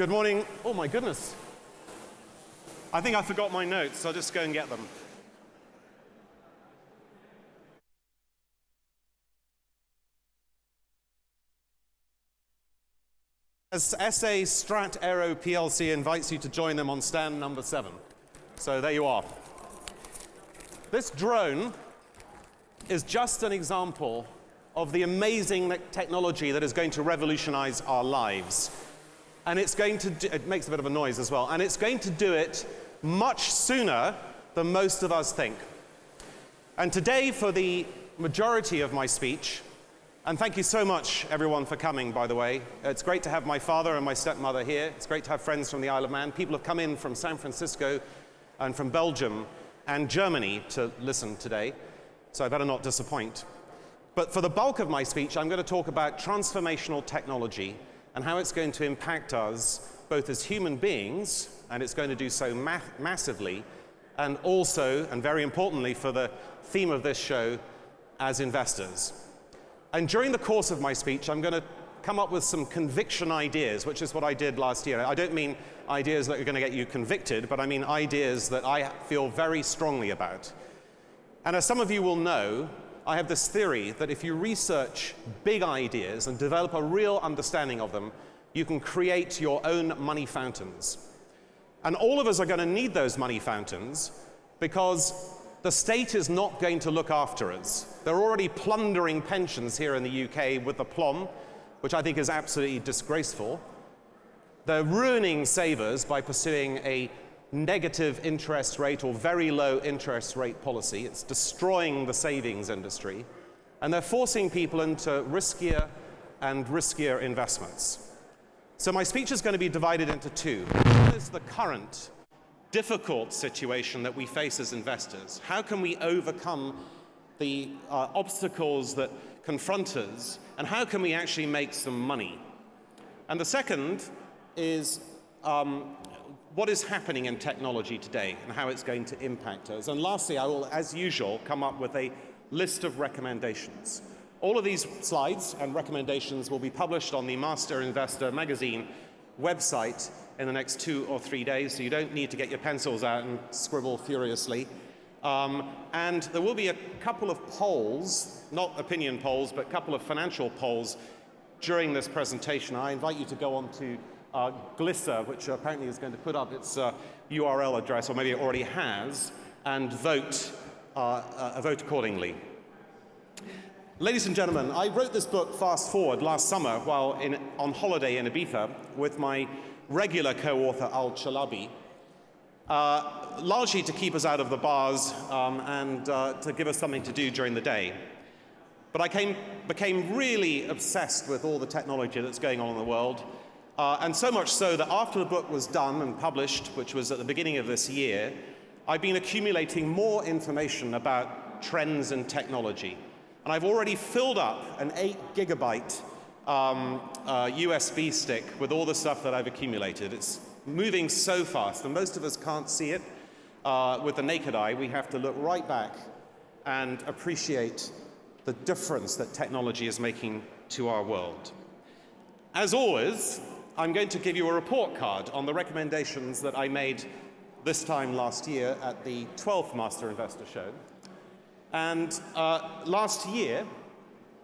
Good morning. Oh my goodness. I think I forgot my notes. I'll just go and get them. As SA Strat Aero PLC invites you to join them on stand number 7. So there you are. This drone is just an example of the amazing technology that is going to revolutionize our lives. And it's going to do, it makes a bit of a noise as well, and it's going to do it much sooner than most of us think. And today, for the majority of my speech, and thank you so much, everyone, for coming, by the way. It's great to have my father and my stepmother here. It's great to have friends from the Isle of Man. People have come in from San Francisco and from Belgium and Germany to listen today, so I better not disappoint. But for the bulk of my speech, I'm going to talk about transformational technology and how it's going to impact us both as human beings, and it's going to do so massively, and also, and very importantly for the theme of this show, as investors. And during the course of my speech, I'm going to come up with some conviction ideas, which is what I did last year. I don't mean ideas that are going to get you convicted, but I mean ideas that I feel very strongly about. And as some of you will know, I have this theory that if you research big ideas and develop a real understanding of them, you can create your own money fountains. And all of us are going to need those money fountains because the state is not going to look after us. They're already plundering pensions here in the UK with the plom, which I think is absolutely disgraceful. They're ruining savers by pursuing a negative interest rate or very low interest rate policy. It's destroying the savings industry. And they're forcing people into riskier and riskier investments. So my speech is going to be divided into two. One is the current difficult situation that we face as investors. How can we overcome the obstacles that confront us, and how can we actually make some money? And the second is what is happening in technology today and how it's going to impact us. And lastly, I will, as usual, come up with a list of recommendations. All of these slides and recommendations will be published on the Master Investor magazine website in the next 2 or 3 days, so you don't need to get your pencils out and scribble furiously. And there will be a couple of polls, not opinion polls, but a couple of financial polls during this presentation. I invite you to go on to Glisser, which apparently is going to put up its URL address, or maybe it already has, and vote accordingly. Ladies and gentlemen, I wrote this book, Fast Forward, last summer while on holiday in Ibiza with my regular co-author, Al Chalabi, largely to keep us out of the bars and to give us something to do during the day. But I became really obsessed with all the technology that's going on in the world, and so much so that after the book was done and published, which was at the beginning of this year, I've been accumulating more information about trends in technology. And I've already filled up an 8 gigabyte USB stick with all the stuff that I've accumulated. It's moving so fast, and most of us can't see it with the naked eye. We have to look right back and appreciate the difference that technology is making to our world. As always, I'm going to give you a report card on the recommendations that I made this time last year at the 12th Master Investor Show. And last year,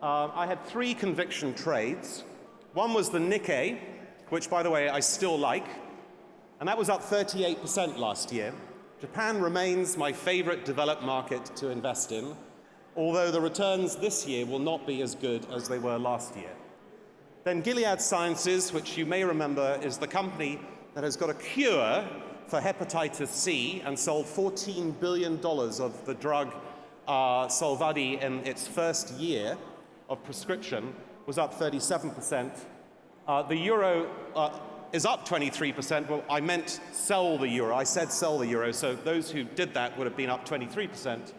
I had 3 conviction trades. One was the Nikkei, which, by the way, I still like, and that was up 38% last year. Japan remains my favorite developed market to invest in, although the returns this year will not be as good as they were last year. Then Gilead Sciences, which you may remember is the company that has got a cure for hepatitis C and sold $14 billion of the drug Solvadi in its first year of prescription, was up 37%. The euro is up 23%. Well, I meant sell the euro. I said sell the euro, so those who did that would have been up 23%.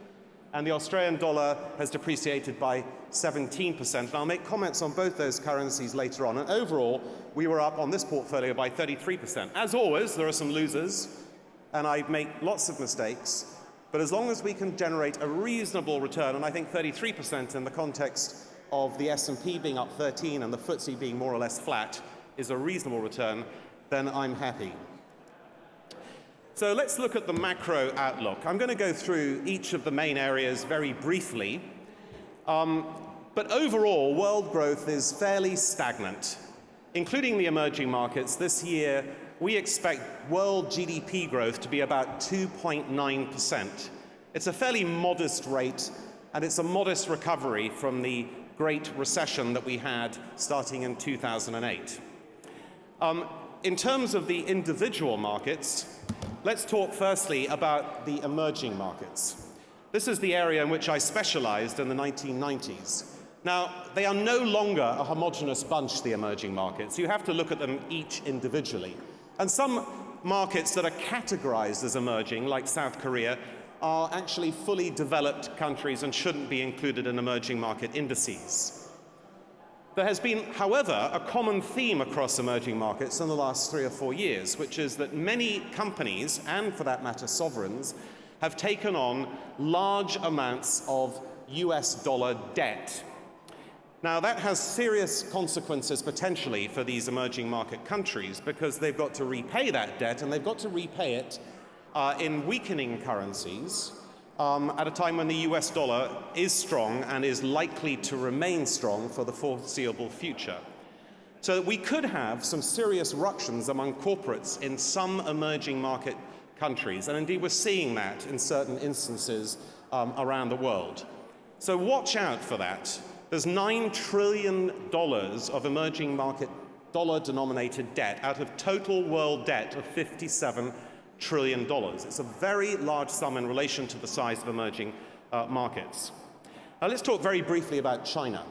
And the Australian dollar has depreciated by 17%. And I'll make comments on both those currencies later on. And overall, we were up on this portfolio by 33%. As always, there are some losers, and I make lots of mistakes. But as long as we can generate a reasonable return, and I think 33% in the context of the S&P being up 13 and the FTSE being more or less flat is a reasonable return, then I'm happy. So let's look at the macro outlook. I'm going to go through each of the main areas very briefly. But overall, world growth is fairly stagnant. Including the emerging markets, this year we expect world GDP growth to be about 2.9%. It's a fairly modest rate, and it's a modest recovery from the Great Recession that we had starting in 2008. In terms of the individual markets, let's talk firstly about the emerging markets. This is the area in which I specialized in the 1990s. Now, they are no longer a homogeneous bunch, the emerging markets. You have to look at them each individually. And some markets that are categorized as emerging, like South Korea, are actually fully developed countries and shouldn't be included in emerging market indices. There has been, however, a common theme across emerging markets in the last 3 or 4 years, which is that many companies, and for that matter sovereigns, have taken on large amounts of US dollar debt. Now, that has serious consequences potentially for these emerging market countries because they've got to repay that debt, and they've got to repay it in weakening currencies at a time when the US dollar is strong and is likely to remain strong for the foreseeable future. So we could have some serious ructions among corporates in some emerging market countries, and indeed we're seeing that in certain instances around the world. So watch out for that. There's $9 trillion of emerging market dollar-denominated debt out of total world debt of $57 trillion. It's a very large sum in relation to the size of emerging markets. Now let's talk very briefly about China.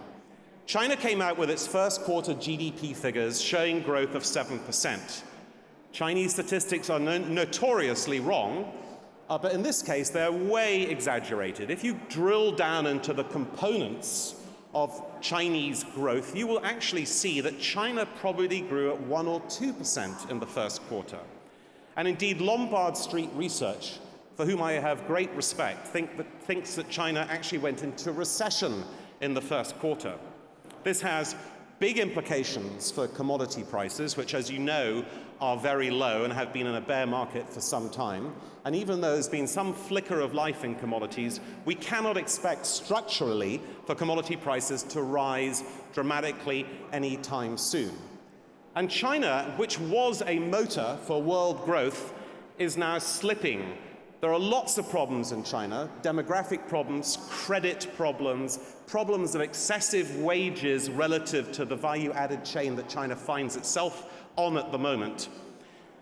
China came out with its first quarter GDP figures showing growth of 7%. Chinese statistics are notoriously wrong, but in this case they're way exaggerated. If you drill down into the components of Chinese growth, you will actually see that China probably grew at 1 or 2% in the first quarter. And indeed, Lombard Street Research, for whom I have great respect, thinks that China actually went into recession in the first quarter. This has big implications for commodity prices, which, as you know, are very low and have been in a bear market for some time. And even though there's been some flicker of life in commodities, we cannot expect structurally for commodity prices to rise dramatically anytime soon. And China, which was a motor for world growth, is now slipping. There are lots of problems in China: demographic problems, credit problems, problems of excessive wages relative to the value-added chain that China finds itself on at the moment.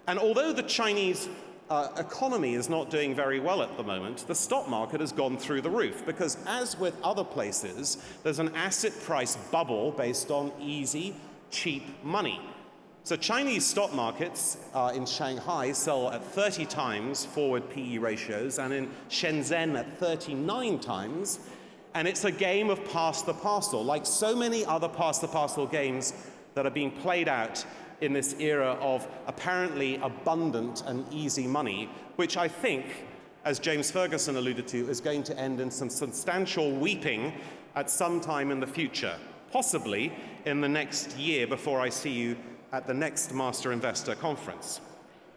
And although the Chinese economy is not doing very well at the moment, the stock market has gone through the roof because, as with other places, there's an asset price bubble based on easy, cheap money. So Chinese stock markets in Shanghai sell at 30 times forward PE ratios, and in Shenzhen at 39 times. And it's a game of pass the parcel, like so many other pass the parcel games that are being played out in this era of apparently abundant and easy money, which I think, as James Ferguson alluded to, is going to end in some substantial weeping at some time in the future, possibly in the next year before I see you at the next Master Investor Conference.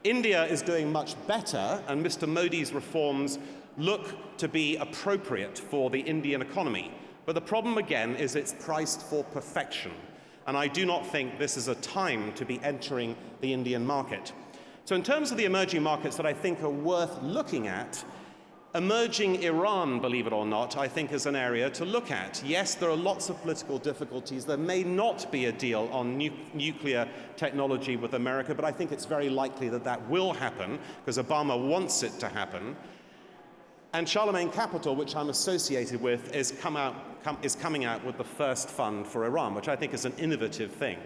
India is doing much better, and Mr. Modi's reforms look to be appropriate for the Indian economy. But the problem, again, is it's priced for perfection. And I do not think this is a time to be entering the Indian market. So in terms of the emerging markets that I think are worth looking at, emerging Iran, believe it or not, I think is an area to look at. Yes, there are lots of political difficulties. There may not be a deal on nuclear technology with America, but I think it's very likely that that will happen because Obama wants it to happen. And Charlemagne Capital, which I'm associated with, is coming out with the first fund for Iran, which I think is an innovative thing.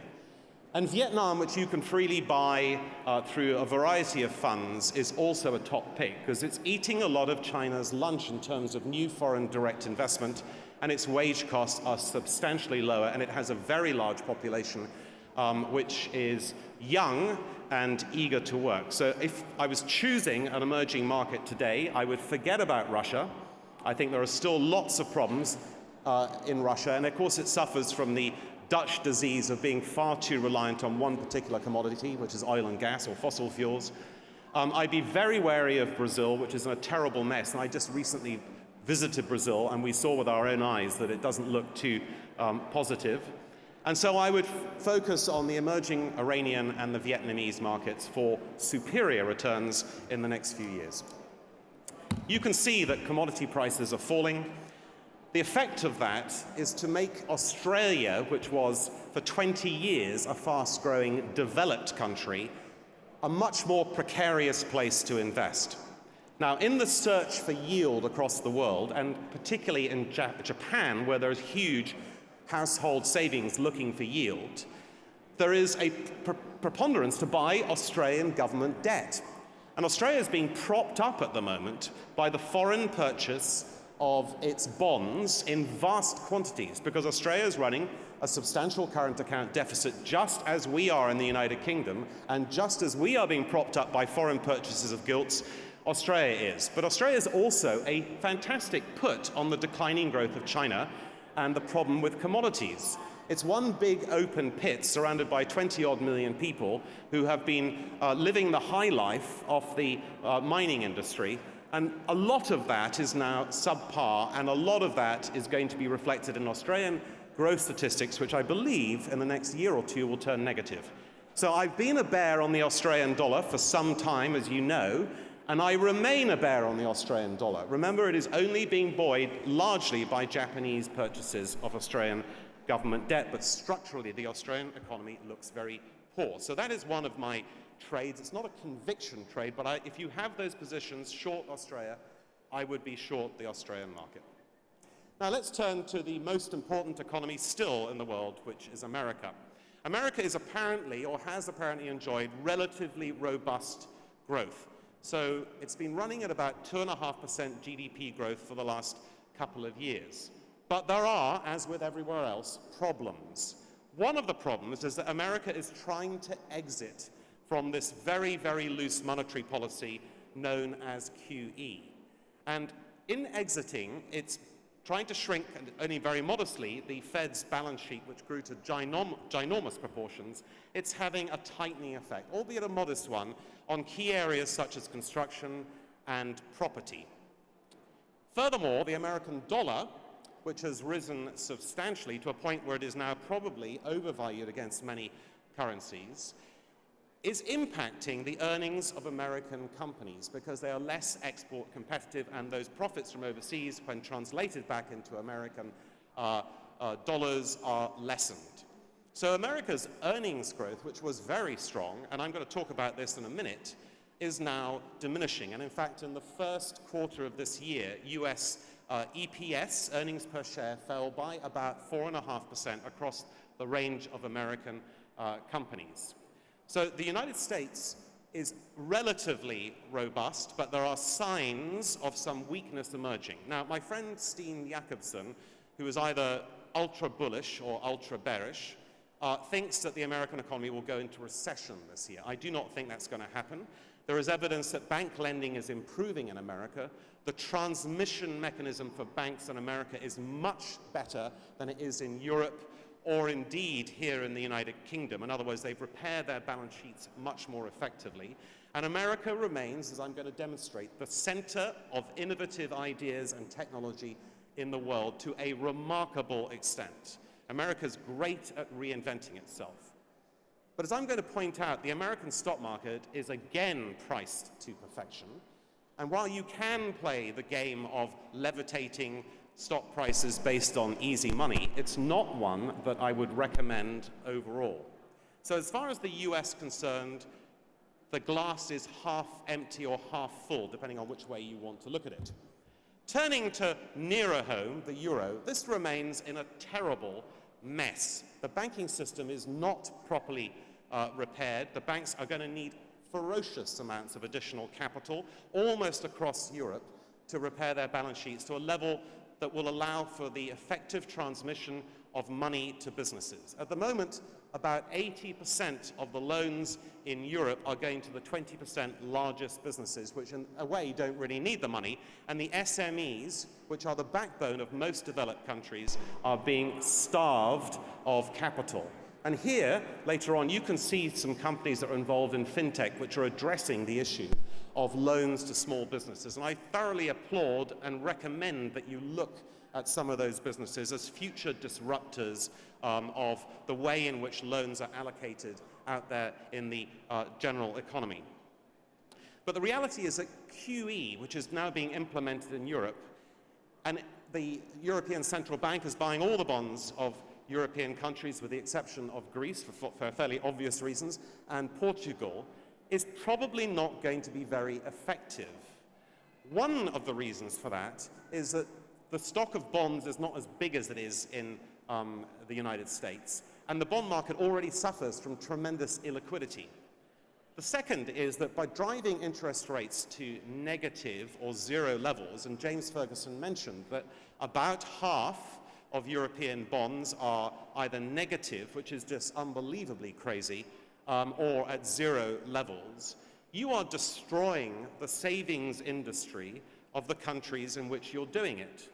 And Vietnam, which you can freely buy through a variety of funds, is also a top pick because it's eating a lot of China's lunch in terms of new foreign direct investment, and its wage costs are substantially lower, and it has a very large population which is young and eager to work. So if I was choosing an emerging market today, I would forget about Russia. I think there are still lots of problems in Russia, and of course it suffers from the Dutch disease of being far too reliant on one particular commodity, which is oil and gas or fossil fuels. I'd be very wary of Brazil, which is in a terrible mess. And I just recently visited Brazil, and we saw with our own eyes that it doesn't look too positive. And so I would focus on the emerging Iranian and the Vietnamese markets for superior returns in the next few years. You can see that commodity prices are falling. The effect of that is to make Australia, which was for 20 years a fast-growing developed country, a much more precarious place to invest. Now, in the search for yield across the world, and particularly in Japan, where there's huge household savings looking for yield, there is a preponderance to buy Australian government debt. And Australia is being propped up at the moment by the foreign purchase of its bonds in vast quantities, because Australia is running a substantial current account deficit, just as we are in the United Kingdom, and just as we are being propped up by foreign purchases of gilts, Australia is. But Australia is also a fantastic put on the declining growth of China and the problem with commodities. It's one big open pit surrounded by 20-odd million people who have been living the high life of the mining industry, and a lot of that is now subpar, and a lot of that is going to be reflected in Australian growth statistics, which I believe in the next year or two will turn negative. So I've been a bear on the Australian dollar for some time, as you know, and I remain a bear on the Australian dollar. Remember, it is only being buoyed largely by Japanese purchases of Australian government debt, but structurally the Australian economy looks very poor. So that is one of my trades. It's not a conviction trade, but if you have those positions short Australia, I would be short the Australian market. Now let's turn to the most important economy still in the world, which is America. America is apparently, or has apparently enjoyed, relatively robust growth. So it's been running at about 2.5% GDP growth for the last couple of years. But there are, as with everywhere else, problems. One of the problems is that America is trying to exit from this very, very loose monetary policy known as QE. And in exiting, it's trying to shrink, and only very modestly, the Fed's balance sheet, which grew to ginormous proportions. It's having a tightening effect, albeit a modest one, on key areas such as construction and property. Furthermore, the American dollar, which has risen substantially to a point where it is now probably overvalued against many currencies, is impacting the earnings of American companies because they are less export competitive, and those profits from overseas, when translated back into American dollars, are lessened. So America's earnings growth, which was very strong, and I'm going to talk about this in a minute, is now diminishing. And in fact, in the first quarter of this year, US EPS, earnings per share, fell by about 4.5% across the range of American companies. So the United States is relatively robust, but there are signs of some weakness emerging. Now, my friend Steen Jacobsen, who is either ultra bullish or ultra bearish, thinks that the American economy will go into recession this year. I do not think that's going to happen. There is evidence that bank lending is improving in America. The transmission mechanism for banks in America is much better than it is in Europe, or indeed here in the United Kingdom. In other words, they've repaired their balance sheets much more effectively. And America remains, as I'm going to demonstrate, the center of innovative ideas and technology in the world to a remarkable extent. America's great at reinventing itself. But as I'm going to point out, the American stock market is again priced to perfection. And while you can play the game of levitating stock prices based on easy money, it's not one that I would recommend overall. So as far as the US concerned, the glass is half empty or half full, depending on which way you want to look at it. Turning to nearer home, the euro, this remains in a terrible mess. The banking system is not properly repaired. The banks are going to need ferocious amounts of additional capital, almost across Europe, to repair their balance sheets to a level that will allow for the effective transmission of money to businesses. At the moment, about 80% of the loans in Europe are going to the 20% largest businesses, which in a way don't really need the money, and the SMEs, which are the backbone of most developed countries, are being starved of capital. And here, later on, you can see some companies that are involved in fintech which are addressing the issue of loans to small businesses. And I thoroughly applaud and recommend that you look at some of those businesses as future disruptors of the way in which loans are allocated out there in the general economy. But the reality is that QE, which is now being implemented in Europe, and the European Central Bank is buying all the bonds of European countries, with the exception of Greece, for fairly obvious reasons, and Portugal, is probably not going to be very effective. One of the reasons for that is that the stock of bonds is not as big as it is in the United States, and the bond market already suffers from tremendous illiquidity. The second is that by driving interest rates to negative or zero levels, and James Ferguson mentioned that about half of European bonds are either negative, which is just unbelievably crazy, or at zero levels, you are destroying the savings industry of the countries in which you're doing it.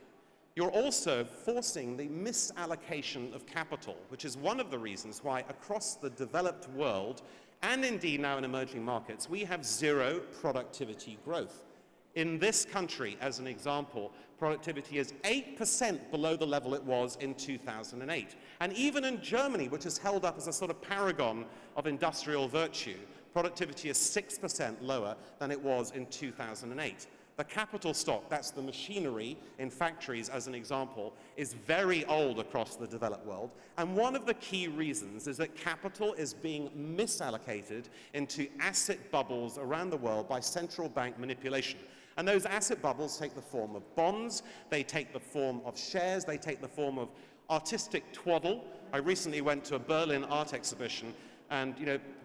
You're also forcing the misallocation of capital, which is one of the reasons why across the developed world, and indeed now in emerging markets, we have zero productivity growth. In this country, as an example, productivity is 8% below the level it was in 2008. And even in Germany, which is held up as a sort of paragon of industrial virtue, productivity is 6% lower than it was in 2008. The capital stock, that's the machinery in factories as an example, is very old across the developed world. And one of the key reasons is that capital is being misallocated into asset bubbles around the world by central bank manipulation. And those asset bubbles take the form of bonds, they take the form of shares, they take the form of artistic twaddle. I recently went to a Berlin art exhibition, and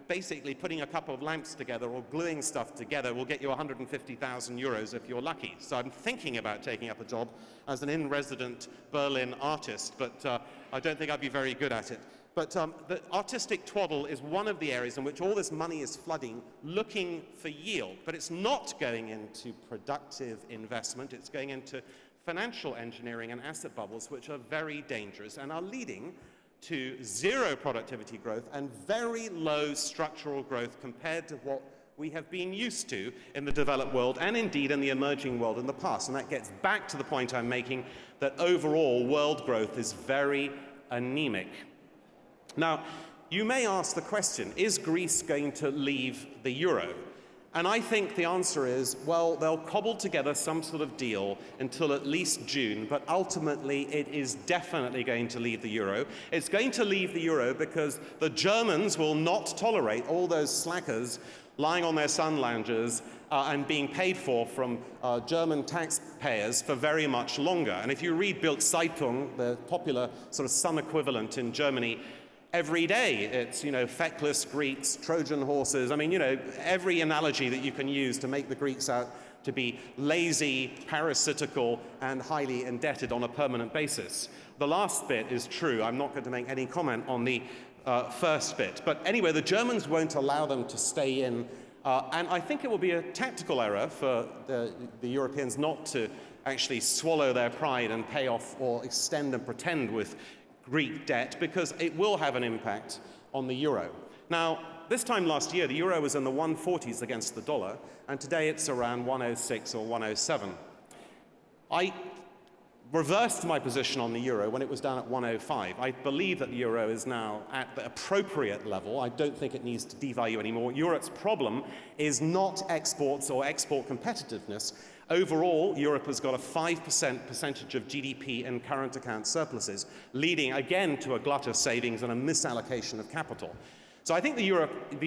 basically putting a couple of lamps together or gluing stuff together will get you 150,000 euros if you're lucky. So I'm thinking about taking up a job as an in-resident Berlin artist, but I don't think I'd be very good at it. But the artistic twaddle is one of the areas in which all this money is flooding, looking for yield. But it's not going into productive investment. It's going into financial engineering and asset bubbles, which are very dangerous and are leading to zero productivity growth and very low structural growth compared to what we have been used to in the developed world and indeed in the emerging world in the past. And that gets back to the point I'm making, that overall world growth is very anemic. Now, you may ask the question, is Greece going to leave the euro? And I think the answer is, well, they'll cobble together some sort of deal until at least June, but ultimately it is definitely going to leave the euro. It's going to leave the euro because the Germans will not tolerate all those slackers lying on their sun loungers and being paid for from German taxpayers for very much longer. And if you read Bild Zeitung, the popular sort of Sun equivalent in Germany, every day it's, feckless Greeks, Trojan horses. I mean, every analogy that you can use to make the Greeks out to be lazy, parasitical, and highly indebted on a permanent basis. The last bit is true. I'm not going to make any comment on the first bit. But anyway, the Germans won't allow them to stay in. And I think it will be a tactical error for the Europeans not to actually swallow their pride and pay off or extend and pretend with Greek debt, because it will have an impact on the euro. Now, this time last year, the euro was in the 140s against the dollar, and today it's around 106 or 107. I reversed my position on the euro when it was down at 105. I believe that the euro is now at the appropriate level. I don't think it needs to devalue anymore. Europe's problem is not exports or export competitiveness. Overall, Europe has got a 5% percentage of GDP in current account surpluses, leading again to a glut of savings and a misallocation of capital. So I think the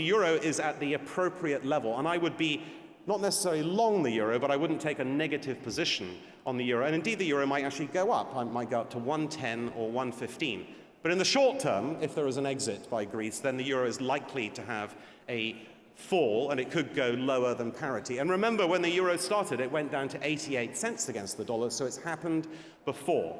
euro is at the appropriate level, and I would be not necessarily long the euro, but I wouldn't take a negative position on the euro. And indeed, the euro might actually go up. It might go up to 110 or 115. But in the short term, if there is an exit by Greece, then the euro is likely to have a fall, and it could go lower than parity. And remember, when the euro started, it went down to 88 cents against the dollar, so it's happened before.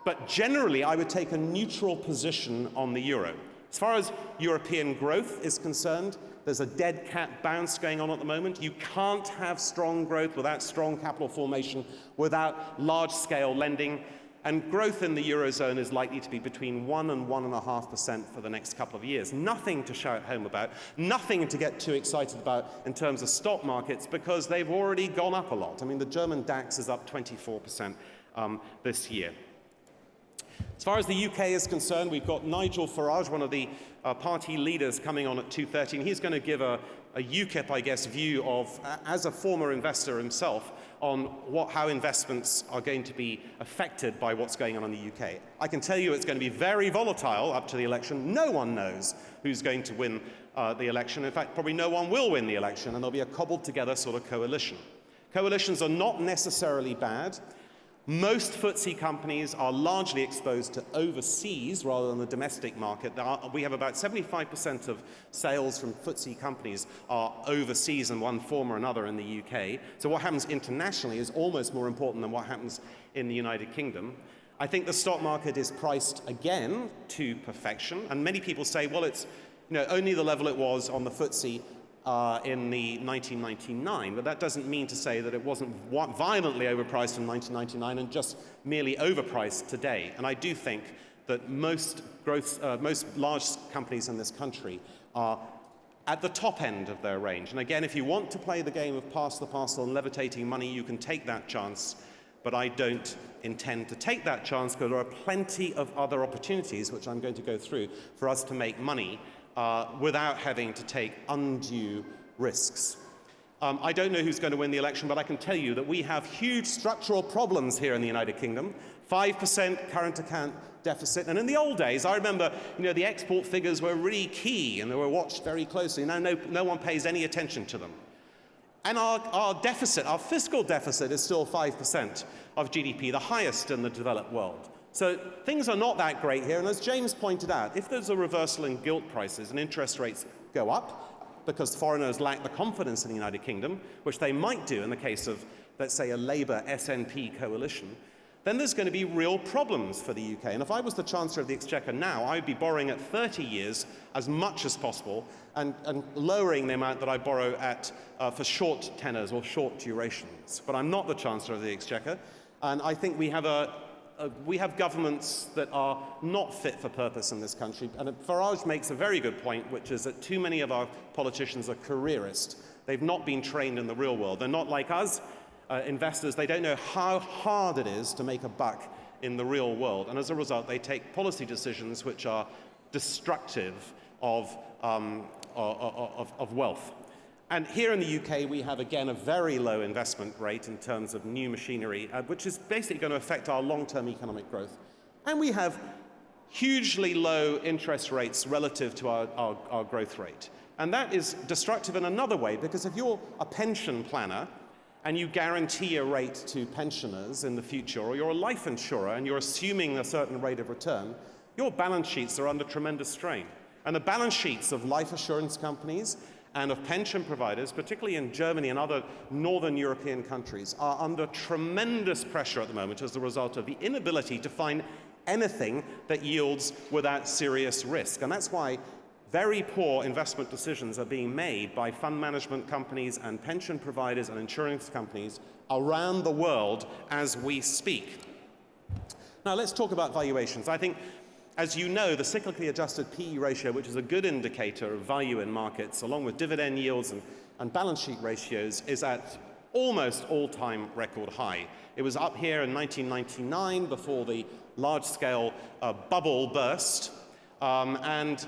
But generally, I would take a neutral position on the euro. As far as European growth is concerned, there's a dead cat bounce going on at the moment. You can't have strong growth without strong capital formation, without large-scale lending. And growth in the Eurozone is likely to be between 1 and 1.5% for the next couple of years. Nothing to shout home about, nothing to get too excited about in terms of stock markets, because they've already gone up a lot. I mean, the German DAX is up 24% this year. As far as the UK is concerned, we've got Nigel Farage, one of the party leaders, coming on at 2:30, and he's going to give a UKIP, I guess, view of, as a former investor himself, on how investments are going to be affected by what's going on in the UK. I can tell you it's going to be very volatile up to the election. No one knows who's going to win the election. In fact, probably no one will win the election, and there'll be a cobbled together sort of coalition. Coalitions are not necessarily bad. Most FTSE companies are largely exposed to overseas rather than the domestic market. We have about 75% of sales from FTSE companies are overseas in one form or another in the UK. So what happens internationally is almost more important than what happens in the United Kingdom. I think the stock market is priced again to perfection, and many people say, well, it's only the level it was on the FTSE in the 1999, but that doesn't mean to say that it wasn't violently overpriced in 1999 and just merely overpriced today. And I do think that most large companies in this country are at the top end of their range. And again, if you want to play the game of pass the parcel and levitating money, you can take that chance, but I don't intend to take that chance, because there are plenty of other opportunities, which I'm going to go through, for us to make money without having to take undue risks. I don't know who's going to win the election, but I can tell you that we have huge structural problems here in the United Kingdom. 5% current account deficit. And in the old days, I remember, the export figures were really key and they were watched very closely. Now no one pays any attention to them. And our deficit, our fiscal deficit, is still 5% of GDP, the highest in the developed world. So things are not that great here, and as James pointed out, if there's a reversal in gilt prices and interest rates go up because foreigners lack the confidence in the United Kingdom, which they might do in the case of, let's say, a Labour SNP coalition, then there's going to be real problems for the UK. And if I was the Chancellor of the Exchequer now, I'd be borrowing at 30 years as much as possible and lowering the amount that I borrow at for short tenors or short durations. But I'm not the Chancellor of the Exchequer, and I think we have governments that are not fit for purpose in this country. And Farage makes a very good point, which is that too many of our politicians are careerists. They've not been trained in the real world. They're not like us, investors. They don't know how hard it is to make a buck in the real world. And as a result, they take policy decisions which are destructive of wealth. And here in the UK, we have, again, a very low investment rate in terms of new machinery, which is basically going to affect our long-term economic growth. And we have hugely low interest rates relative to our growth rate. And that is destructive in another way, because if you're a pension planner and you guarantee a rate to pensioners in the future, or you're a life insurer and you're assuming a certain rate of return, your balance sheets are under tremendous strain. And the balance sheets of life assurance companies and of pension providers, particularly in Germany and other northern European countries, are under tremendous pressure at the moment as a result of the inability to find anything that yields without serious risk. And that's why very poor investment decisions are being made by fund management companies and pension providers and insurance companies around the world as we speak. Now let's talk about valuations. I think, as you know, the cyclically adjusted PE ratio, which is a good indicator of value in markets, along with dividend yields and balance sheet ratios, is at almost all-time record high. It was up here in 1999 before the large-scale bubble burst. And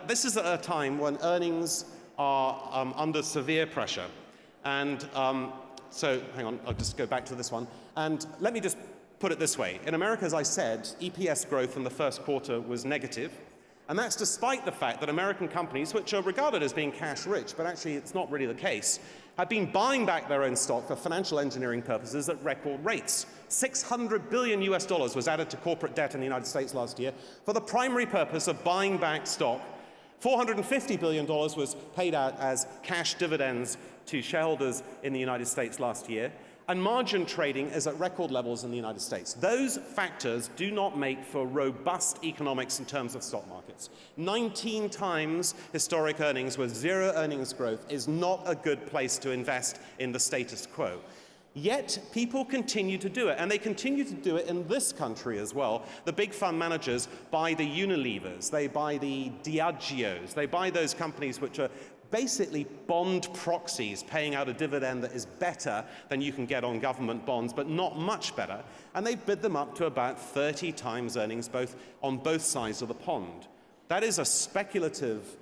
this is at a time when earnings are under severe pressure. And so, hang on, I'll just go back to this one. And let me just put it this way. In America, as I said, EPS growth in the first quarter was negative. And that's despite the fact that American companies, which are regarded as being cash rich, but actually it's not really the case, have been buying back their own stock for financial engineering purposes at record rates. $600 billion was added to corporate debt in the United States last year for the primary purpose of buying back stock. $450 billion was paid out as cash dividends to shareholders in the United States last year. And margin trading is at record levels in the United States. Those factors do not make for robust economics in terms of stock markets. 19 times historic earnings with zero earnings growth is not a good place to invest in the status quo. Yet people continue to do it, and they continue to do it in this country as well. The big fund managers buy the Unilevers, they buy the Diageos, they buy those companies which are basically bond proxies paying out a dividend that is better than you can get on government bonds, but not much better, and they bid them up to about 30 times earnings on both sides of the pond. That is a speculative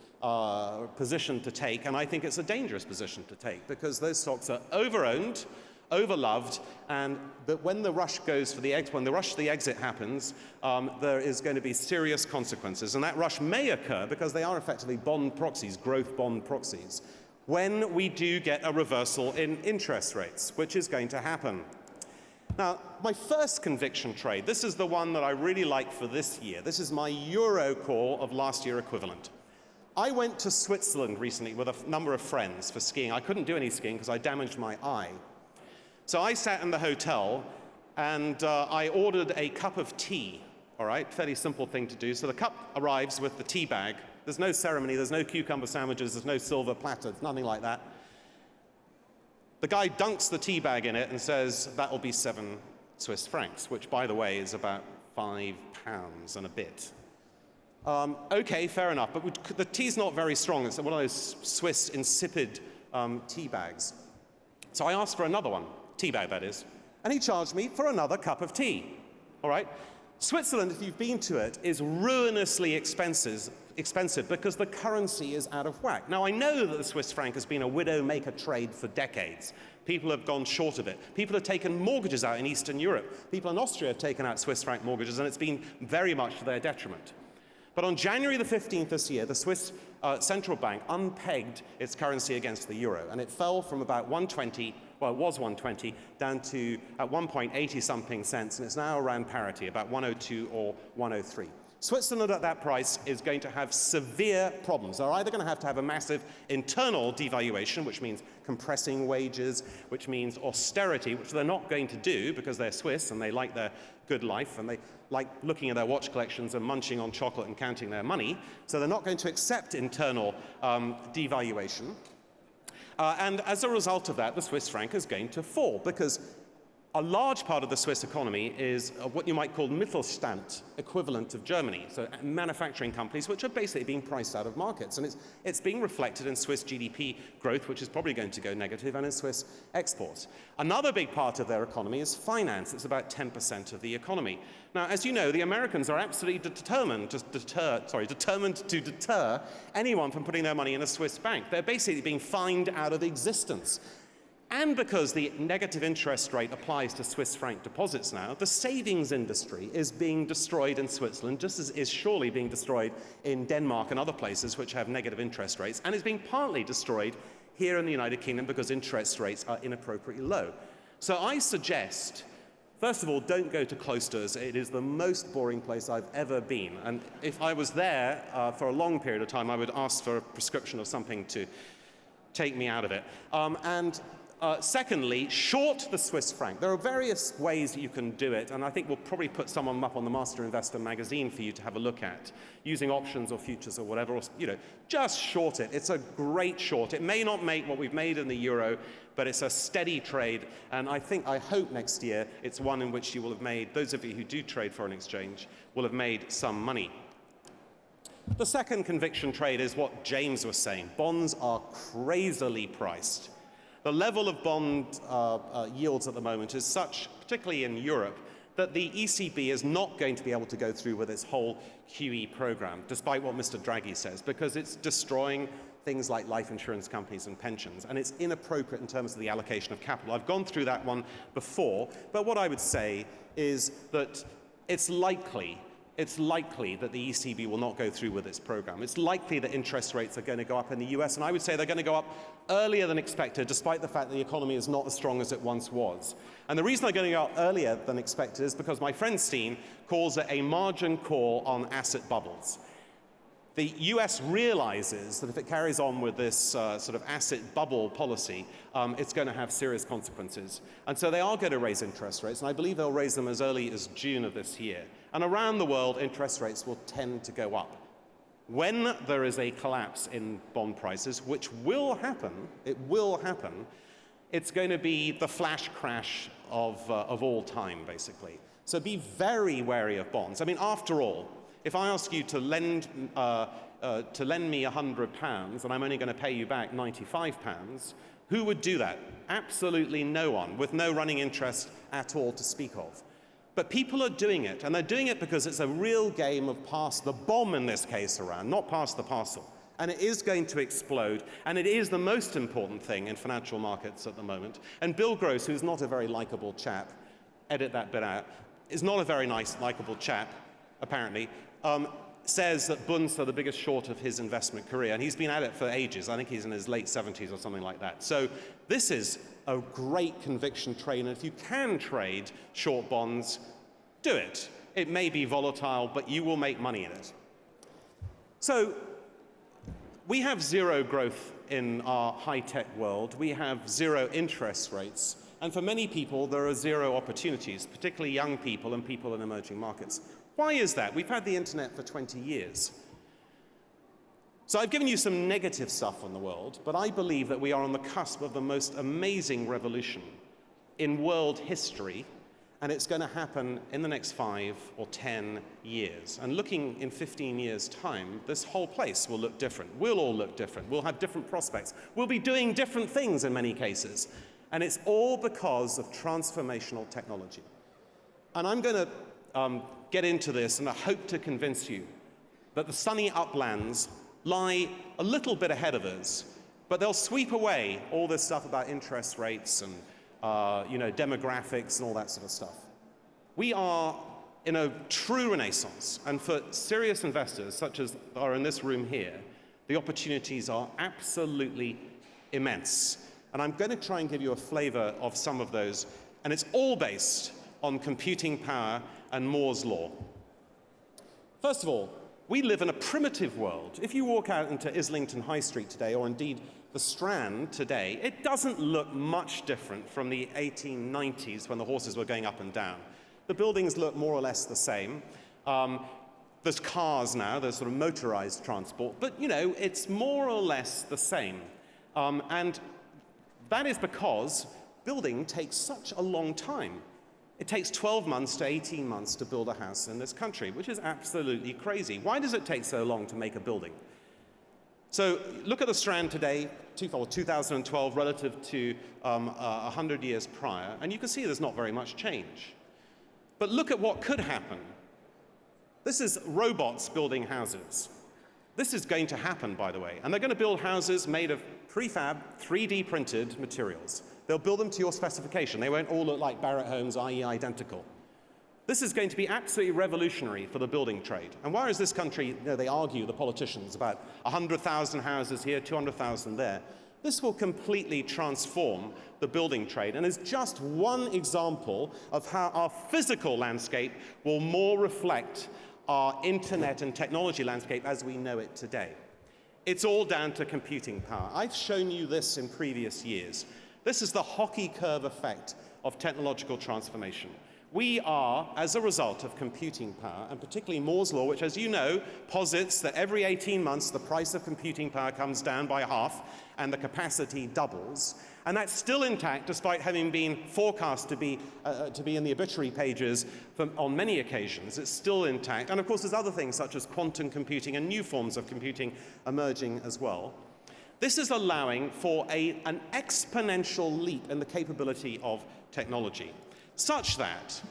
position to take, and I think it's a dangerous position to take because those stocks are over-owned, overloved, and that when the rush goes for the exit, when the rush to the exit happens, there is going to be serious consequences. And that rush may occur because they are effectively bond proxies, growth bond proxies, when we do get a reversal in interest rates, which is going to happen. Now, my first conviction trade, this is the one that I really like for this year. This is my Euro call of last year equivalent. I went to Switzerland recently with a number of friends for skiing. I couldn't do any skiing because I damaged my eye. So I sat in the hotel and I ordered a cup of tea, all right? Fairly simple thing to do. So the cup arrives with the tea bag. There's no ceremony, there's no cucumber sandwiches, there's no silver platter, nothing like that. The guy dunks the tea bag in it and says, that'll be 7 Swiss francs, which by the way is about £5 and a bit. Okay, fair enough, but the tea's not very strong. It's one of those Swiss insipid tea bags. So I asked for another one. Tea bag, that is. And he charged me for another cup of tea. All right? Switzerland, if you've been to it, is ruinously expensive because the currency is out of whack. Now, I know that the Swiss franc has been a widow-maker trade for decades. People have gone short of it. People have taken mortgages out in Eastern Europe. People in Austria have taken out Swiss franc mortgages, and it's been very much to their detriment. But on January the 15th this year, the Swiss central bank unpegged its currency against the euro, and it fell from about 120, well, it was 120, down to at one point 80-something cents, and it's now around parity, about 102 or 103. Switzerland at that price is going to have severe problems. They're either going to have a massive internal devaluation, which means compressing wages, which means austerity, which they're not going to do because they're Swiss and they like their good life and they like looking at their watch collections and munching on chocolate and counting their money. So they're not going to accept internal devaluation. And as a result of that, the Swiss franc is going to fall because a large part of the Swiss economy is what you might call Mittelstand, equivalent of Germany, so manufacturing companies which are basically being priced out of markets. And it's being reflected in Swiss GDP growth, which is probably going to go negative, and in Swiss exports. Another big part of their economy is finance. It's about 10% of the economy. Now, as you know, the Americans are absolutely determined to deter anyone from putting their money in a Swiss bank. They're basically being fined out of existence. And because the negative interest rate applies to Swiss franc deposits now, the savings industry is being destroyed in Switzerland, just as is surely being destroyed in Denmark and other places which have negative interest rates, and is being partly destroyed here in the United Kingdom because interest rates are inappropriately low. So I suggest, first of all, don't go to Cloisters. It is the most boring place I've ever been. And if I was there for a long period of time, I would ask for a prescription of something to take me out of it. Secondly, short the Swiss franc. There are various ways that you can do it, and I think we'll probably put some of them up on the Master Investor magazine for you to have a look at, using options or futures or whatever, or, just short it. It's a great short. It may not make what we've made in the euro, but it's a steady trade, and I hope next year it's one in which you will have made, those of you who do trade foreign exchange, will have made some money. The second conviction trade is what James was saying. Bonds are crazily priced. The level of bond yields at the moment is such, particularly in Europe, that the ECB is not going to be able to go through with its whole QE program, despite what Mr. Draghi says, because it's destroying things like life insurance companies and pensions, and it's inappropriate in terms of the allocation of capital. I've gone through that one before, but what I would say is that it's likely that the ECB will not go through with its program. It's likely that interest rates are going to go up in the US, and I would say they're going to go up earlier than expected, despite the fact that the economy is not as strong as it once was. And the reason they're going to go up earlier than expected is because my friend Steen calls it a margin call on asset bubbles. The US realizes that if it carries on with this sort of asset bubble policy, it's going to have serious consequences. And so they are going to raise interest rates, and I believe they'll raise them as early as June of this year. And around the world, interest rates will tend to go up. When there is a collapse in bond prices, which will happen, it's going to be the flash crash of all time, basically. So be very wary of bonds. I mean, after all, if I ask you to lend me £100 and I'm only going to pay you back £95, who would do that? Absolutely no one, with no running interest at all to speak of. But people are doing it, and they're doing it because it's a real game of pass the bomb in this case around, not pass the parcel. And it is going to explode, and it is the most important thing in financial markets at the moment. And Bill Gross, who's not a very likable chap, edit that bit out, is not a very nice, likable chap, apparently, says that bunds are the biggest short of his investment career, and he's been at it for ages. I think he's in his late 70s or something like that. So this is a great conviction trade, and if you can trade short bonds, do it. It may be volatile, but you will make money in it. So we have zero growth in our high-tech world. We have zero interest rates, and for many people, there are zero opportunities, particularly young people and people in emerging markets. Why is that? We've had the internet for 20 years. So I've given you some negative stuff on the world, but I believe that we are on the cusp of the most amazing revolution in world history, and it's going to happen in the next 5 or 10 years. And looking in 15 years' time, this whole place will look different. We'll all look different. We'll have different prospects. We'll be doing different things in many cases. And it's all because of transformational technology. And I'm going to get into this, and I hope to convince you that the sunny uplands lie a little bit ahead of us, but they'll sweep away all this stuff about interest rates and demographics and all that sort of stuff. We are in a true renaissance, and for serious investors, such as are in this room here, the opportunities are absolutely immense. And I'm going to try and give you a flavor of some of those, and it's all based on computing power and Moore's law. First of all, we live in a primitive world. If you walk out into Islington High Street today, or indeed the Strand today, it doesn't look much different from the 1890s when the horses were going up and down. The buildings look more or less the same. There's cars now, there's sort of motorized transport, but it's more or less the same. And that is because building takes such a long time. It takes 12 months to 18 months to build a house in this country, which is absolutely crazy. Why does it take so long to make a building? So look at the Strand today, 2012, relative to 100 years prior, and you can see there's not very much change. But look at what could happen. This is robots building houses. This is going to happen, by the way, and they're going to build houses made of prefab, 3D printed materials. They'll build them to your specification. They won't all look like Barratt homes, i.e. identical. This is going to be absolutely revolutionary for the building trade. And whereas this country, they argue, the politicians, about 100,000 houses here, 200,000 there, this will completely transform the building trade, and is just one example of how our physical landscape will more reflect our internet and technology landscape as we know it today. It's all down to computing power. I've shown you this in previous years. This is the hockey curve effect of technological transformation. We are, as a result of computing power, and particularly Moore's law, which, as you know, posits that every 18 months the price of computing power comes down by half and the capacity doubles. And that's still intact, despite having been forecast to be in the obituary pages on many occasions. It's still intact. And of course, there's other things such as quantum computing and new forms of computing emerging as well. This is allowing for an exponential leap in the capability of technology, such that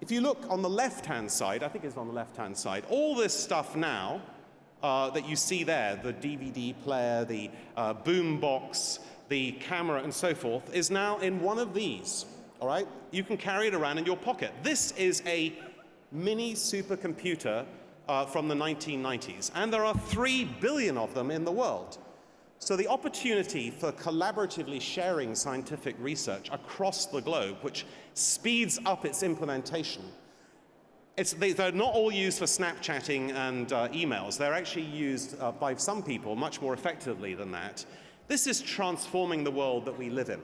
if you look on the left-hand side, I think it's on the left-hand side, all this stuff now that you see there, the DVD player, the boom box, the camera, and so forth, is now in one of these, all right? You can carry it around in your pocket. This is a mini supercomputer from the 1990s, and there are 3 billion of them in the world. So the opportunity for collaboratively sharing scientific research across the globe, which speeds up its implementation, They're not all used for Snapchatting and emails. They're actually used by some people much more effectively than that. This is transforming the world that we live in.